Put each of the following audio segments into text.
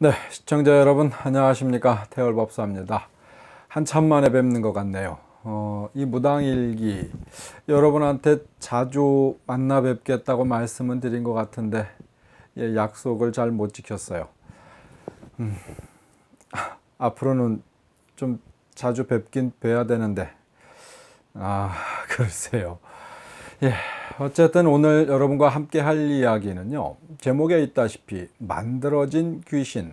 네, 시청자 여러분 안녕하십니까? 태월법사입니다. 한참 만에 뵙는 것 같네요. 이 무당일기 여러분한테 자주 만나 뵙겠다고 말씀은 드린 것 같은데 약속을 잘 못 지켰어요. 앞으로는 좀 자주 뵙긴 뵈야 되는데 글쎄요. 예, 어쨌든 오늘 여러분과 함께 할 이야기는요, 제목에 있다시피 만들어진 귀신.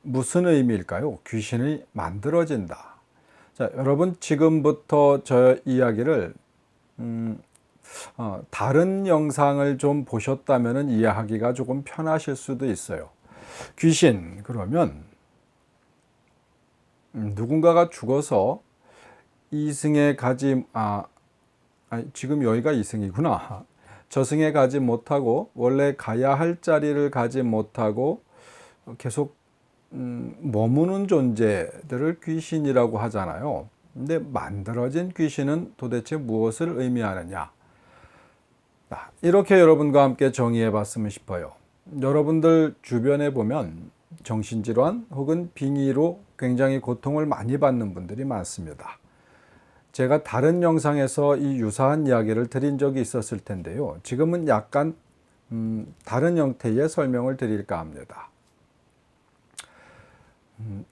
무슨 의미일까요? 귀신이 만들어진다. 자, 여러분 지금부터 저 이야기를 다른 영상을 좀 보셨다면 이해하기가 조금 편하실 수도 있어요. 귀신 그러면 누군가가 죽어서 이승에 가지 지금 여기가 이승이구나. 저승에 가지 못하고 원래 가야 할 자리를 가지 못하고 계속 머무는 존재들을 귀신이라고 하잖아요. 근데 만들어진 귀신은 도대체 무엇을 의미하느냐? 이렇게 여러분과 함께 정의해 봤으면 싶어요. 여러분들 주변에 보면 정신질환 혹은 빙의로 굉장히 고통을 많이 받는 분들이 많습니다. 제가 다른 영상에서 이 유사한 이야기를 드린 적이 있었을 텐데요. 지금은 약간 다른 형태의 설명을 드릴까 합니다.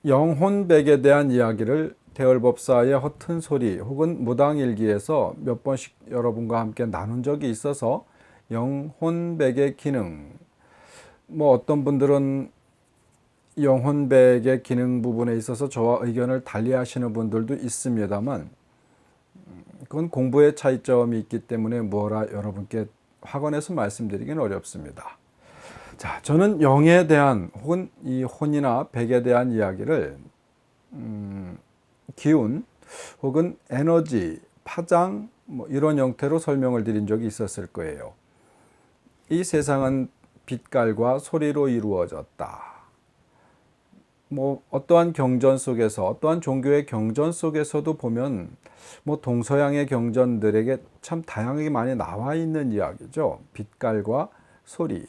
영혼백에 대한 이야기를 대월법사의 허튼 소리 혹은 무당일기에서 몇 번씩 여러분과 함께 나눈 적이 있어서 영혼백의 기능, 어떤 분들은 영혼백의 기능 부분에 있어서 저와 의견을 달리하시는 분들도 있습니다만 그건 공부의 차이점이 있기 때문에 뭐라 여러분께 확언해서 말씀드리긴 어렵습니다. 자, 저는 영에 대한 혹은 이 혼이나 백에 대한 이야기를 기운 혹은 에너지, 파장 이런 형태로 설명을 드린 적이 있었을 거예요. 이 세상은 빛깔과 소리로 이루어졌다. 어떠한 경전 속에서 어떠한 종교의 경전 속에서도 보면 동서양의 경전들에게 참 다양하게 많이 나와 있는 이야기죠. 빛깔과 소리.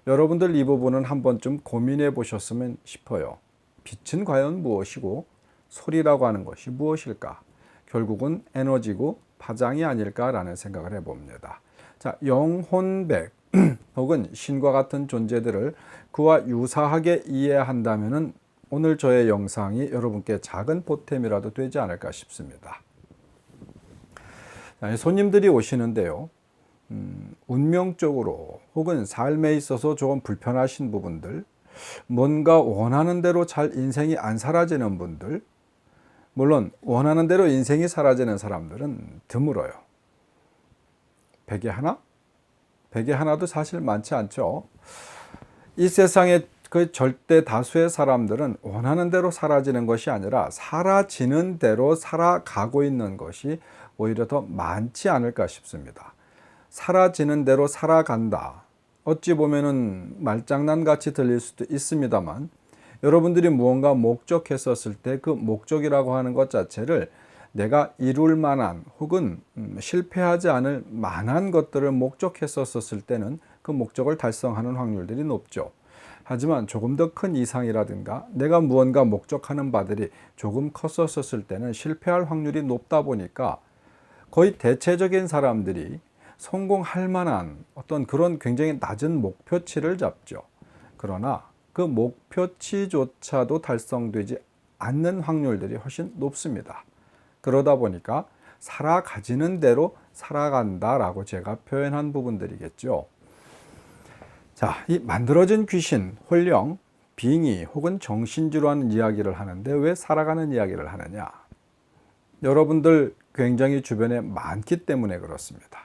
여러분들 이 부분은 한 번쯤 고민해 보셨으면 싶어요. 빛은 과연 무엇이고 소리라고 하는 것이 무엇일까? 결국은 에너지고 파장이 아닐까라는 생각을 해봅니다. 자, 영혼백 혹은 신과 같은 존재들을 그와 유사하게 이해한다면은 오늘 저의 영상이 여러분께 작은 보탬이라도 되지 않을까 싶습니다. 손님들이 오시는데요. 운명적으로 혹은 삶에 있어서 조금 불편하신 부분들, 뭔가 원하는 대로 잘 인생이 안 사라지는 분들, 물론 원하는 대로 인생이 사라지는 사람들은 드물어요. 100에 하나? 100에 하나도 사실 많지 않죠. 이 세상에 그 절대 다수의 사람들은 원하는 대로 사라지는 것이 아니라 사라지는 대로 살아가고 있는 것이 오히려 더 많지 않을까 싶습니다. 사라지는 대로 살아간다. 어찌 보면은 말장난 같이 들릴 수도 있습니다만 여러분들이 무언가 목적했었을 때 그 목적이라고 하는 것 자체를 내가 이룰 만한 혹은 실패하지 않을 만한 것들을 목적했었을 때는 그 목적을 달성하는 확률들이 높죠. 하지만 조금 더 큰 이상이라든가 내가 무언가 목적하는 바들이 조금 컸었을 때는 실패할 확률이 높다 보니까 거의 대체적인 사람들이 성공할 만한 어떤 그런 굉장히 낮은 목표치를 잡죠. 그러나 그 목표치조차도 달성되지 않는 확률들이 훨씬 높습니다. 그러다 보니까 살아가지는 대로 살아간다라고 제가 표현한 부분들이겠죠. 자, 이 만들어진 귀신, 혼령, 빙의 혹은 정신질환 이야기를 하는데 왜 살아가는 이야기를 하느냐? 여러분들 굉장히 주변에 많기 때문에 그렇습니다.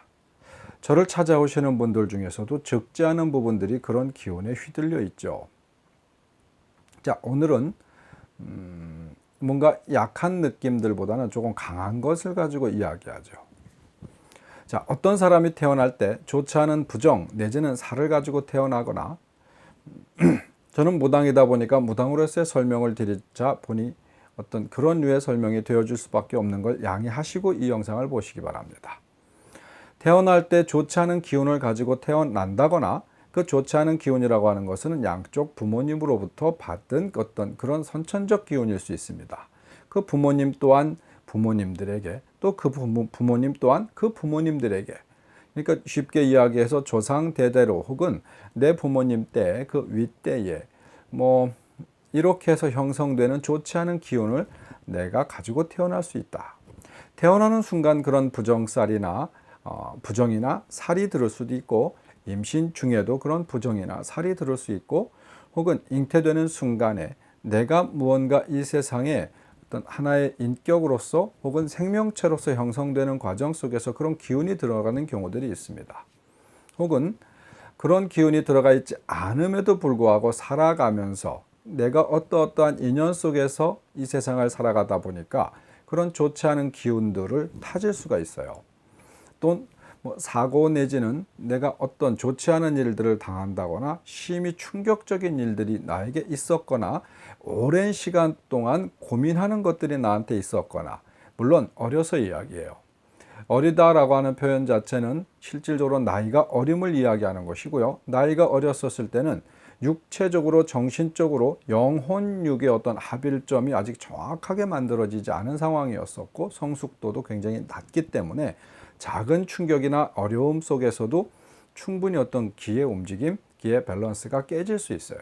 저를 찾아오시는 분들 중에서도 적지 않은 부분들이 그런 기운에 휘둘려 있죠. 자, 오늘은 뭔가 약한 느낌들보다는 조금 강한 것을 가지고 이야기하죠. 자, 어떤 사람이 태어날 때 좋지 않은 부정 내지는 살을 가지고 태어나거나 저는 무당이다 보니까 무당으로서의 설명을 드리자 보니 어떤 그런 류의 설명이 되어줄 수밖에 없는 걸 양해하시고 이 영상을 보시기 바랍니다. 태어날 때 좋지 않은 기운을 가지고 태어난다거나 그 좋지 않은 기운이라고 하는 것은 양쪽 부모님으로부터 받은 어떤 그런 선천적 기운일 수 있습니다. 그 부모님 또한 부모님들에게, 또 그 부모님 또한 그 부모님들에게, 그러니까 쉽게 이야기해서 조상 대대로 혹은 내 부모님 때 그 윗대에 뭐 이렇게 해서 형성되는 좋지 않은 기운을 내가 가지고 태어날 수 있다. 태어나는 순간 그런 부정살이나 부정이나 살이 들을 수도 있고, 임신 중에도 그런 부정이나 살이 들을 수 있고, 혹은 잉태되는 순간에 내가 무언가 이 세상에 어떤 하나의 인격으로서 혹은 생명체로서 형성되는 과정 속에서 그런 기운이 들어가는 경우들이 있습니다. 혹은 그런 기운이 들어가 있지 않음에도 불구하고 살아가면서 내가 어떠한 인연 속에서 이 세상을 살아가다 보니까 그런 좋지 않은 기운들을 타질 수가 있어요. 또 사고 내지는 내가 어떤 좋지 않은 일들을 당한다거나 심히 충격적인 일들이 나에게 있었거나 오랜 시간 동안 고민하는 것들이 나한테 있었거나, 물론 어려서 이야기해요. 어리다라고 하는 표현 자체는 실질적으로 나이가 어림을 이야기하는 것이고요. 나이가 어렸었을 때는 육체적으로 정신적으로 영혼육의 어떤 합일점이 아직 정확하게 만들어지지 않은 상황이었었고, 성숙도도 굉장히 낮기 때문에 작은 충격이나 어려움 속에서도 충분히 어떤 기의 움직임, 기의 밸런스가 깨질 수 있어요.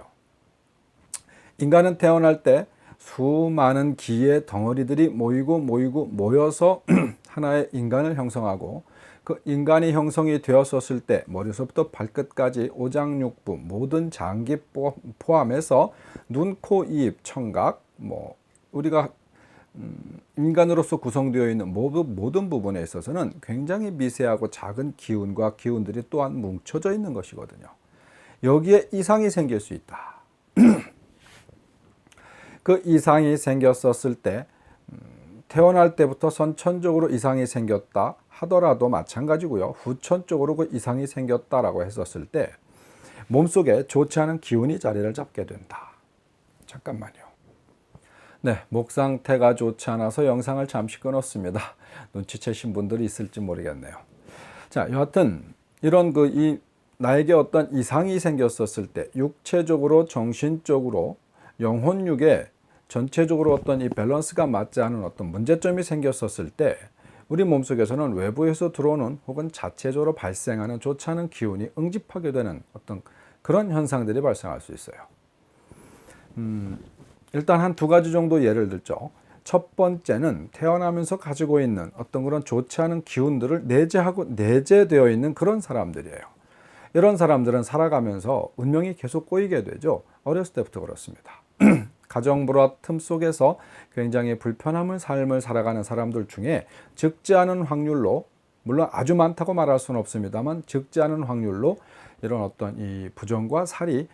인간은 태어날 때 수많은 기의 덩어리들이 모여서 하나의 인간을 형성하고, 그 인간이 형성이 되었었을 때 머리서부터 발끝까지 오장육부 모든 장기 포함해서 눈, 코, 입, 청각, 우리가 인간으로서 구성되어 있는 모든 부분에 있어서는 굉장히 미세하고 작은 기운과 기운들이 또한 뭉쳐져 있는 것이거든요. 여기에 이상이 생길 수 있다. 그 이상이 생겼었을 때 태어날 때부터 선천적으로 이상이 생겼다 하더라도 마찬가지고요. 후천적으로 그 이상이 생겼다라고 했었을 때 몸속에 좋지 않은 기운이 자리를 잡게 된다. 잠깐만요. 네, 목 상태가 좋지 않아서 영상을 잠시 끊었습니다. 눈치채신 분들이 있을지 모르겠네요. 자, 여하튼 이런 나에게 어떤 이상이 생겼었을 때 육체적으로, 정신적으로, 영혼육에 전체적으로 어떤 이 밸런스가 맞지 않은 어떤 문제점이 생겼었을 때 우리 몸속에서는 외부에서 들어오는 혹은 자체적으로 발생하는 좋지 않은 기운이 응집하게 되는 어떤 그런 현상들이 발생할 수 있어요. 일단 한 두 가지 정도 예를 들죠. 첫 번째는 태어나면서 가지고 있는 어떤 그런 좋지 않은 기운들을 내재되어 있는 그런 사람들이에요. 이런 사람들은 살아가면서 운명이 계속 꼬이게 되죠. 어렸을 때부터 그렇습니다. 가정 불화 틈 속에서 굉장히 불편함을 삶을 살아가는 사람들 중에 적지 않은 확률로, 물론 아주 많다고 말할 수는 없습니다만 적지 않은 확률로 이런 어떤 이 부정과 살이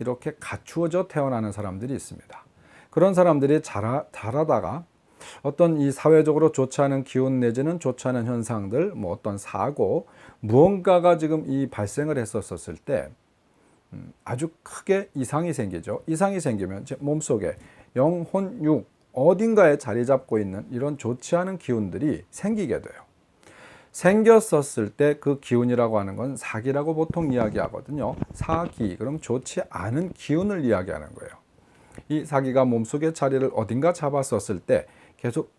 이렇게 갖추어져 태어나는 사람들이 있습니다. 그런 사람들이 자라다가 어떤 이 사회적으로 좋지 않은 기운 내지는 좋지 않은 현상들, 어떤 사고, 무언가가 지금 이 발생을 했었을 때 아주 크게 이상이 생기죠. 이상이 생기면 제 몸속에 영혼육 어딘가에 자리 잡고 있는 이런 좋지 않은 기운들이 생기게 돼요. 생겼었을 때 그 기운이라고 하는 건 사기라고 보통 이야기하거든요. 사기, 그럼 좋지 않은 기운을 이야기하는 거예요. 이 사기가 몸속에 자리를 어딘가 잡았었을 때 계속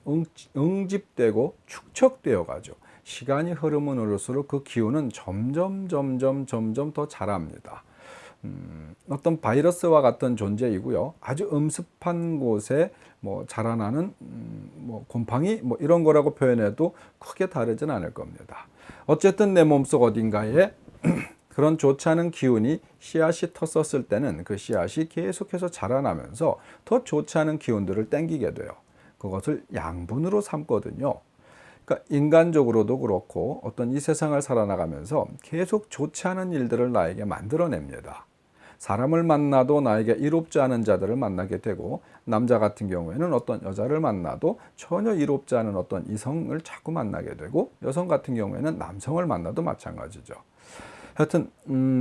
응집되고 축적되어 가죠. 시간이 흐르면 흐를수록 그 기운은 점점 더 자랍니다. 어떤 바이러스와 같은 존재이고요. 아주 음습한 곳에 자라나는 곰팡이 이런 거라고 표현해도 크게 다르진 않을 겁니다. 어쨌든 내 몸속 어딘가에 그런 좋지 않은 기운이 씨앗이 텄었을 때는 그 씨앗이 계속해서 자라나면서 더 좋지 않은 기운들을 땡기게 돼요. 그것을 양분으로 삼거든요. 그러니까 인간적으로도 그렇고 어떤 이 세상을 살아나가면서 계속 좋지 않은 일들을 나에게 만들어냅니다. 사람을 만나도 나에게 이롭지 않은 자들을 만나게 되고, 남자 같은 경우에는 어떤 여자를 만나도 전혀 이롭지 않은 어떤 이성을 자꾸 만나게 되고, 여성 같은 경우에는 남성을 만나도 마찬가지죠. 하여튼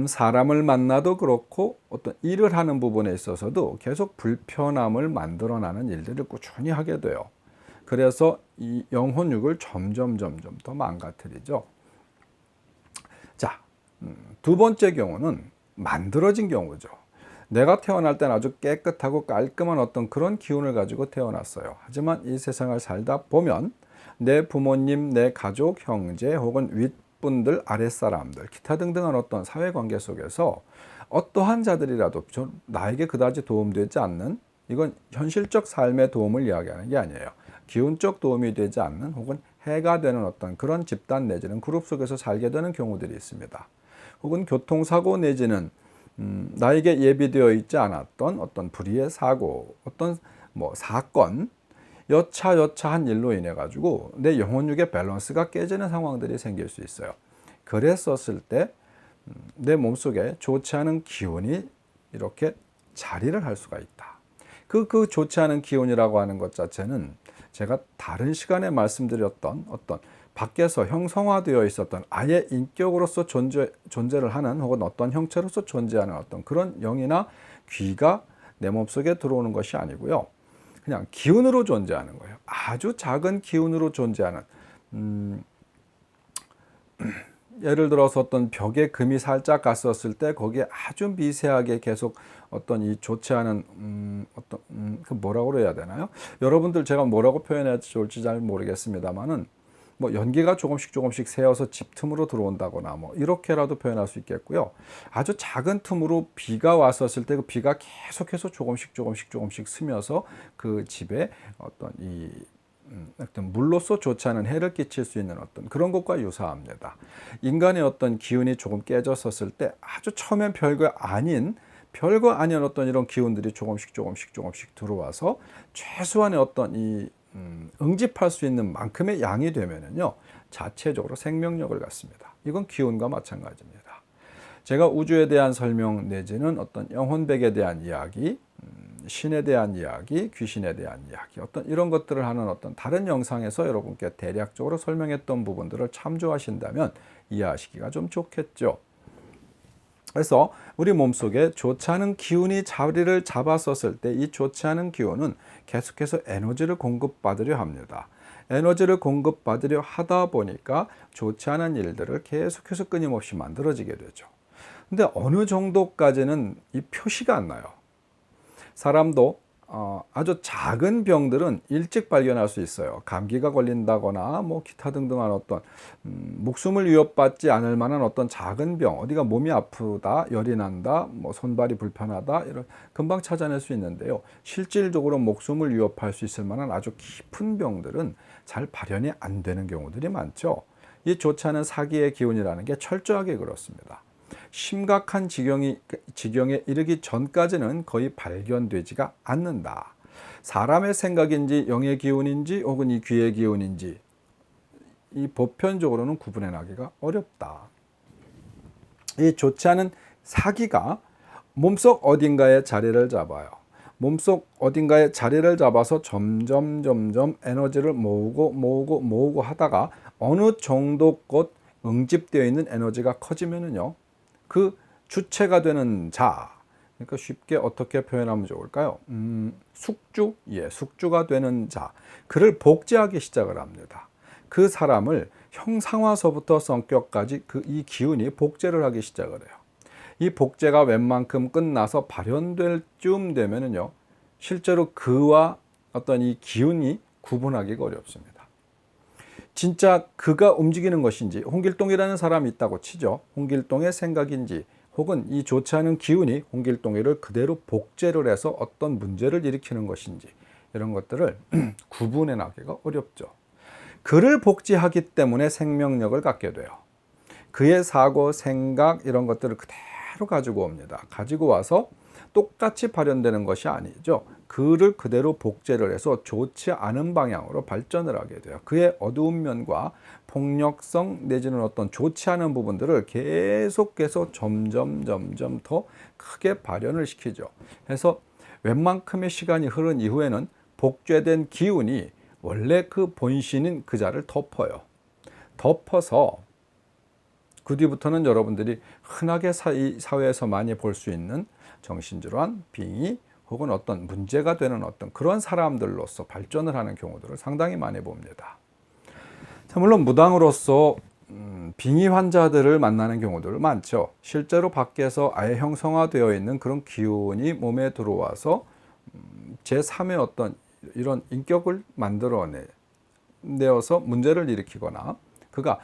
사람을 만나도 그렇고 어떤 일을 하는 부분에 있어서도 계속 불편함을 만들어나는 일들을 꾸준히 하게 돼요. 그래서 이 영혼육을 점점 더 망가뜨리죠. 자, 두 번째 경우는 만들어진 경우죠. 내가 태어날 때는 아주 깨끗하고 깔끔한 어떤 그런 기운을 가지고 태어났어요. 하지만 이 세상을 살다 보면 내 부모님, 내 가족, 형제 혹은 윗분들, 아랫사람들, 기타 등등한 어떤 사회관계 속에서 어떠한 자들이라도 나에게 그다지 도움되지 않는, 이건 현실적 삶의 도움을 이야기하는 게 아니에요. 기운적 도움이 되지 않는 혹은 해가 되는 어떤 그런 집단 내지는 그룹 속에서 살게 되는 경우들이 있습니다. 혹은 교통사고 내지는 나에게 예비되어 있지 않았던 어떤 불의의 사고, 어떤 사건, 여차한 일로 인해 가지고 내 영혼육의 밸런스가 깨지는 상황들이 생길 수 있어요. 그랬었을 때 내 몸속에 좋지 않은 기운이 이렇게 자리를 할 수가 있다. 그 좋지 않은 기운이라고 하는 것 자체는 제가 다른 시간에 말씀드렸던 어떤 밖에서 형성화되어 있었던 아예 인격으로서 존재를 하는 혹은 어떤 형체로서 존재하는 어떤 그런 영이나 귀가 내 몸속에 들어오는 것이 아니고요. 그냥 기운으로 존재하는 거예요. 아주 작은 기운으로 존재하는 예를 들어서 어떤 벽에 금이 살짝 갔었을 때 거기에 아주 미세하게 계속 어떤 이 좋지 않은 그 뭐라고 그래야 되나요? 여러분들 제가 뭐라고 표현해야 좋을지 잘 모르겠습니다만은 연기가 조금씩 새어서 집 틈으로 들어온다거나 이렇게라도 표현할 수 있겠고요. 아주 작은 틈으로 비가 왔었을 때 그 비가 계속해서 조금씩 스며서 그 집에 어떤 어떤 물로서 좋지 않은 해를 끼칠 수 있는 어떤 그런 것과 유사합니다. 인간의 어떤 기운이 조금 깨졌었을 때 아주 처음엔 별거 아닌 어떤 이런 기운들이 조금씩 들어와서 최소한의 어떤 응집할 수 있는 만큼의 양이 되면은요, 자체적으로 생명력을 갖습니다. 이건 기운과 마찬가지입니다. 제가 우주에 대한 설명 내지는 어떤 영혼백에 대한 이야기, 신에 대한 이야기, 귀신에 대한 이야기, 어떤 이런 것들을 하는 어떤 다른 영상에서 여러분께 대략적으로 설명했던 부분들을 참조하신다면 이해하시기가 좀 좋겠죠. 그래서 우리 몸속에 좋지 않은 기운이 자리를 잡았었을 때 이 좋지 않은 기운은 계속해서 에너지를 공급받으려 합니다. 에너지를 공급받으려 하다 보니까 좋지 않은 일들을 계속해서 끊임없이 만들어지게 되죠. 근데 어느 정도까지는 이 표시가 안 나요. 사람도 아주 작은 병들은 일찍 발견할 수 있어요. 감기가 걸린다거나 기타 등등한 어떤 목숨을 위협받지 않을 만한 어떤 작은 병, 어디가 몸이 아프다, 열이 난다, 손발이 불편하다, 이런 금방 찾아낼 수 있는데요. 실질적으로 목숨을 위협할 수 있을 만한 아주 깊은 병들은 잘 발현이 안 되는 경우들이 많죠. 이 좋지 않은 사기의 기운이라는 게 철저하게 그렇습니다. 심각한 지경에 이르기 전까지는 거의 발견되지가 않는다. 사람의 생각인지 영의 기운인지 혹은 이 귀의 기운인지 이 보편적으로는 구분해 나기가 어렵다. 이 좋지 않은 사기가 몸속 어딘가에 자리를 잡아요. 몸속 어딘가에 자리를 잡아서 점점 에너지를 모으고 하다가 어느 정도 곧 응집되어 있는 에너지가 커지면은요, 그 주체가 되는 자, 그러니까 쉽게 어떻게 표현하면 좋을까요? 숙주가 되는 자, 그를 복제하기 시작을 합니다. 그 사람을 형상화서부터 성격까지 이 기운이 복제를 하기 시작을 해요. 이 복제가 웬만큼 끝나서 발현될 쯤 되면은요, 실제로 그와 어떤 이 기운이 구분하기가 어렵습니다. 진짜 그가 움직이는 것인지, 홍길동이라는 사람이 있다고 치죠. 홍길동의 생각인지 혹은 이 좋지 않은 기운이 홍길동이를 그대로 복제를 해서 어떤 문제를 일으키는 것인지, 이런 것들을 구분해 나기가 어렵죠. 그를 복제하기 때문에 생명력을 갖게 돼요. 그의 사고, 생각 이런 것들을 그대로 가지고 옵니다. 가지고 와서 똑같이 발현되는 것이 아니죠. 그를 그대로 복제를 해서 좋지 않은 방향으로 발전을 하게 돼요. 그의 어두운 면과 폭력성 내지는 어떤 좋지 않은 부분들을 계속해서 점점 더 크게 발현을 시키죠. 그래서 웬만큼의 시간이 흐른 이후에는 복제된 기운이 원래 그 본신인 그 자를 덮어요. 덮어서 그 뒤부터는 여러분들이 흔하게 사회에서 많이 볼 수 있는 정신질환, 빙의 혹은 어떤 문제가 되는 어떤 그런 사람들로서 발전을 하는 경우들을 상당히 많이 봅니다. 물론 무당으로서 빙의 환자들을 만나는 경우들 많죠. 실제로 밖에서 아예 형성화되어 있는 그런 기운이 몸에 들어와서 제3의 어떤 이런 인격을 만들어내어서 문제를 일으키거나, 그가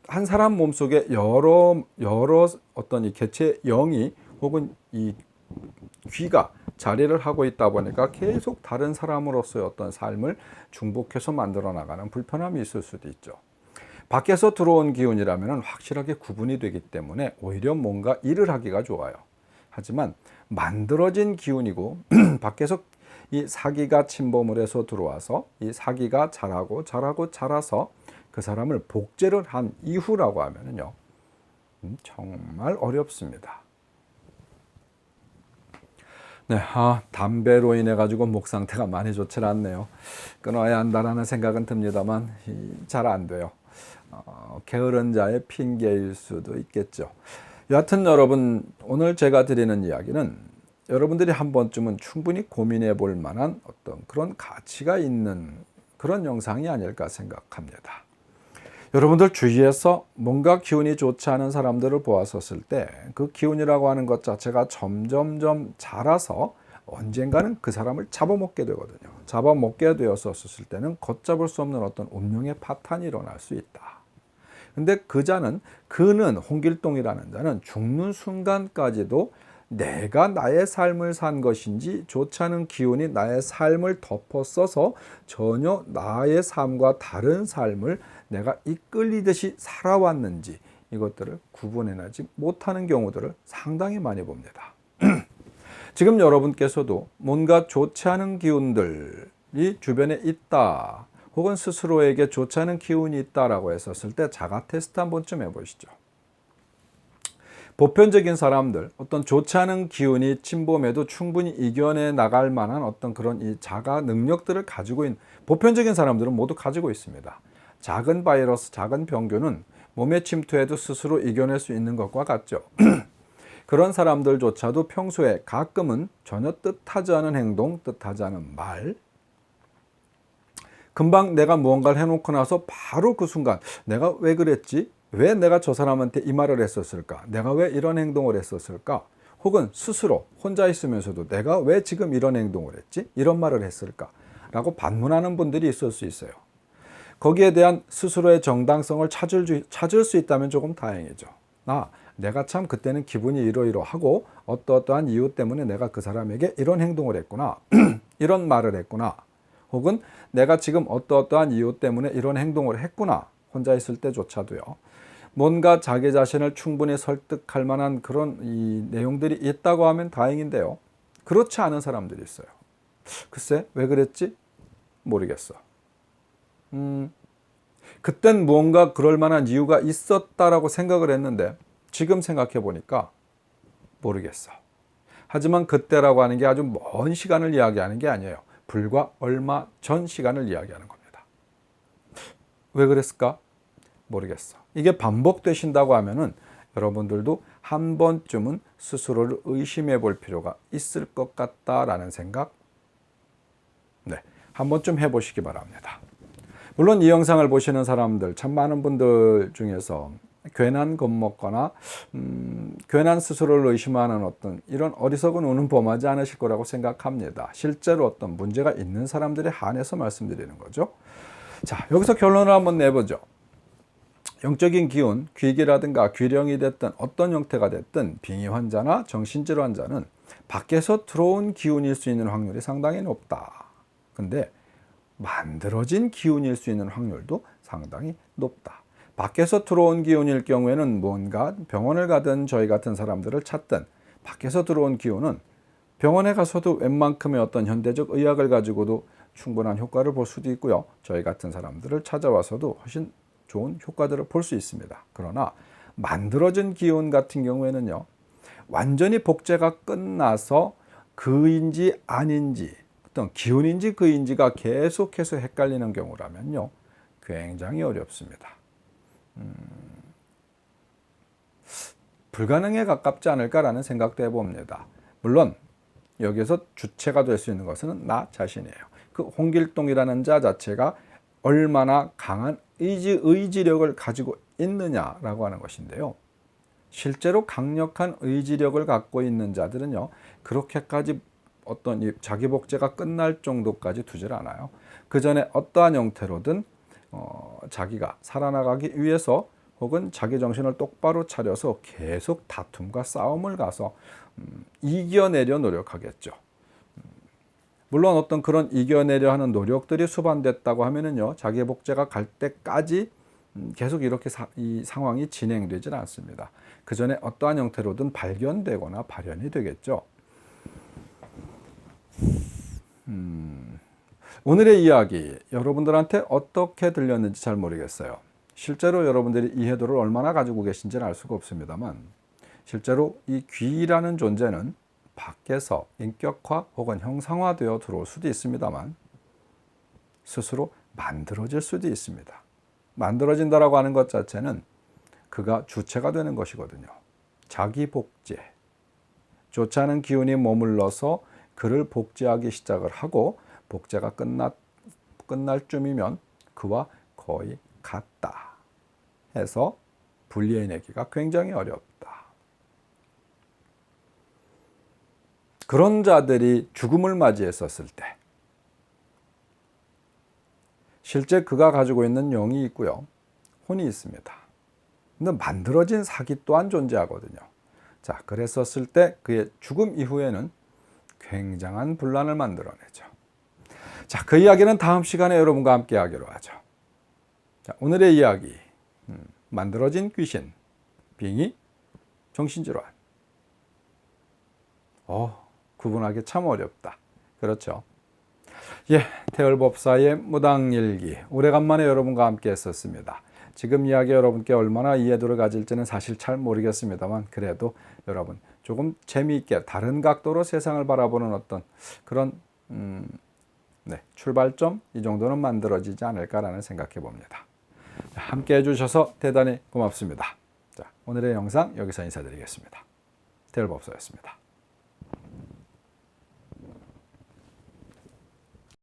한 사람 몸속에 여러 어떤 이 개체 영이 혹은 이 귀가 자리를 하고 있다 보니까 계속 다른 사람으로서의 어떤 삶을 중복해서 만들어 나가는 불편함이 있을 수도 있죠. 밖에서 들어온 기운이라면 확실하게 구분이 되기 때문에 오히려 뭔가 일을 하기가 좋아요. 하지만 만들어진 기운이고 밖에서 이 사기가 침범을 해서 들어와서 이 사기가 자라서 그 사람을 복제를 한 이후라고 하면요, 정말 어렵습니다. 네, 담배로 인해 가지고 목 상태가 많이 좋지 않네요. 끊어야 한다라는 생각은 듭니다만 잘 안 돼요. 게으른 자의 핑계일 수도 있겠죠. 여하튼 여러분, 오늘 제가 드리는 이야기는 여러분들이 한 번쯤은 충분히 고민해 볼 만한 어떤 그런 가치가 있는 그런 영상이 아닐까 생각합니다. 여러분들 주위에서 뭔가 기운이 좋지 않은 사람들을 보았었을 때 그 기운이라고 하는 것 자체가 점점점 자라서 언젠가는 그 사람을 잡아먹게 되거든요. 잡아먹게 되었었을 때는 걷잡을 수 없는 어떤 운명의 파탄이 일어날 수 있다. 근데 그는 홍길동이라는 자는 죽는 순간까지도 내가 나의 삶을 산 것인지 좋지 않은 기운이 나의 삶을 덮어써서 전혀 나의 삶과 다른 삶을 내가 이끌리듯이 살아왔는지 이것들을 구분해내지 못하는 경우들을 상당히 많이 봅니다. 지금 여러분께서도 뭔가 좋지 않은 기운들이 주변에 있다, 혹은 스스로에게 좋지 않은 기운이 있다라고 했었을 때 자가 테스트 한 번쯤 해보시죠. 보편적인 사람들, 어떤 좋지 않은 기운이 침범해도 충분히 이겨내 나갈 만한 어떤 그런 이 자가 능력들을 가지고 있는 보편적인 사람들은 모두 가지고 있습니다. 작은 바이러스, 작은 병균은 몸에 침투해도 스스로 이겨낼 수 있는 것과 같죠. 그런 사람들조차도 평소에 가끔은 전혀 뜻하지 않은 행동, 뜻하지 않은 말, 금방 내가 무언가를 해놓고 나서 바로 그 순간 내가 왜 그랬지? 왜 내가 저 사람한테 이 말을 했었을까? 내가 왜 이런 행동을 했었을까? 혹은 스스로 혼자 있으면서도 내가 왜 지금 이런 행동을 했지? 이런 말을 했을까? 라고 반문하는 분들이 있을 수 있어요. 거기에 대한 스스로의 정당성을 찾을 수 있다면 조금 다행이죠. 내가 참 그때는 기분이 이러이러하고 어떠한 이유 때문에 내가 그 사람에게 이런 행동을 했구나. 이런 말을 했구나. 혹은 내가 지금 어떠한 이유 때문에 이런 행동을 했구나. 혼자 있을 때조차도요. 뭔가 자기 자신을 충분히 설득할 만한 그런 이 내용들이 있다고 하면 다행인데요. 그렇지 않은 사람들이 있어요. 글쎄, 왜 그랬지? 모르겠어. 그땐 무언가 그럴 만한 이유가 있었다라고 생각을 했는데 지금 생각해 보니까 모르겠어. 하지만 그때라고 하는 게 아주 먼 시간을 이야기하는 게 아니에요. 불과 얼마 전 시간을 이야기하는 겁니다. 왜 그랬을까? 모르겠어. 이게 반복되신다고 하면은 여러분들도 한 번쯤은 스스로를 의심해 볼 필요가 있을 것 같다라는 생각, 한 번쯤 해보시기 바랍니다. 물론 이 영상을 보시는 사람들, 참 많은 분들 중에서 괜한 겁먹거나 괜한 스스로를 의심하는 어떤 이런 어리석은 운은 범하지 않으실 거라고 생각합니다. 실제로 어떤 문제가 있는 사람들에 한해서 말씀드리는 거죠. 자, 여기서 결론을 한번 내보죠. 영적인 기운, 귀기라든가 귀령이 됐든 어떤 형태가 됐든 빙의 환자나 정신질환 환자는 밖에서 들어온 기운일 수 있는 확률이 상당히 높다. 근데 만들어진 기운일 수 있는 확률도 상당히 높다. 밖에서 들어온 기운일 경우에는 뭔가 병원을 가든 저희 같은 사람들을 찾든 밖에서 들어온 기운은 병원에 가서도 웬만큼의 어떤 현대적 의학을 가지고도 충분한 효과를 볼 수도 있고요. 저희 같은 사람들을 찾아와서도 훨씬 좋은 효과들을 볼 수 있습니다. 그러나 만들어진 기운 같은 경우에는요, 완전히 복제가 끝나서 그인지 아닌지 어떤 기운인지 그인지가 계속해서 헷갈리는 경우라면요, 굉장히 어렵습니다. 불가능에 가깝지 않을까라는 생각도 해봅니다. 물론 여기서 주체가 될 수 있는 것은 나 자신이에요. 그 홍길동이라는 자 자체가 얼마나 강한 의지력을 가지고 있느냐라고 하는 것인데요. 실제로 강력한 의지력을 갖고 있는 자들은요, 그렇게까지 어떤 이 자기 복제가 끝날 정도까지 두질 않아요. 그 전에 어떠한 형태로든 자기가 살아나가기 위해서 혹은 자기 정신을 똑바로 차려서 계속 다툼과 싸움을 가서 이겨내려 노력하겠죠. 물론 어떤 그런 이겨내려 하는 노력들이 수반됐다고 하면은요, 자기 복제가 갈 때까지 계속 이렇게 이 상황이 진행되질 않습니다. 그 전에 어떠한 형태로든 발견되거나 발현이 되겠죠. 오늘의 이야기 여러분들한테 어떻게 들렸는지 잘 모르겠어요. 실제로 여러분들이 이해도를 얼마나 가지고 계신지는 알 수가 없습니다만, 실제로 이 귀라는 존재는 밖에서 인격화 혹은 형상화되어 들어올 수도 있습니다만 스스로 만들어질 수도 있습니다. 만들어진다라고 하는 것 자체는 그가 주체가 되는 것이거든요. 자기 복제. 좋지 않은 기운이 머물러서 그를 복제하기 시작을 하고 복제가 끝날 쯤이면 그와 거의 같다 해서 분리해내기가 굉장히 어렵다. 그런 자들이 죽음을 맞이했었을 때 실제 그가 가지고 있는 영이 있고요, 혼이 있습니다. 근데 만들어진 사기 또한 존재하거든요. 자, 그랬었을 때 그의 죽음 이후에는 굉장한 분란을 만들어내죠. 자, 그 이야기는 다음 시간에 여러분과 함께 하기로 하죠. 자, 오늘의 이야기, 만들어진 귀신, 빙의, 정신질환. 구분하기 참 어렵다. 그렇죠? 예, 태열법사의 무당일기, 오래간만에 여러분과 함께 했었습니다. 지금 이야기 여러분께 얼마나 이해도를 가질지는 사실 잘 모르겠습니다만, 그래도 여러분 조금 재미있게 다른 각도로 세상을 바라보는 어떤 그런 출발점, 이 정도는 만들어지지 않을까라는 생각해 봅니다. 함께 해주셔서 대단히 고맙습니다. 자, 오늘의 영상 여기서 인사드리겠습니다. 태열법사였습니다.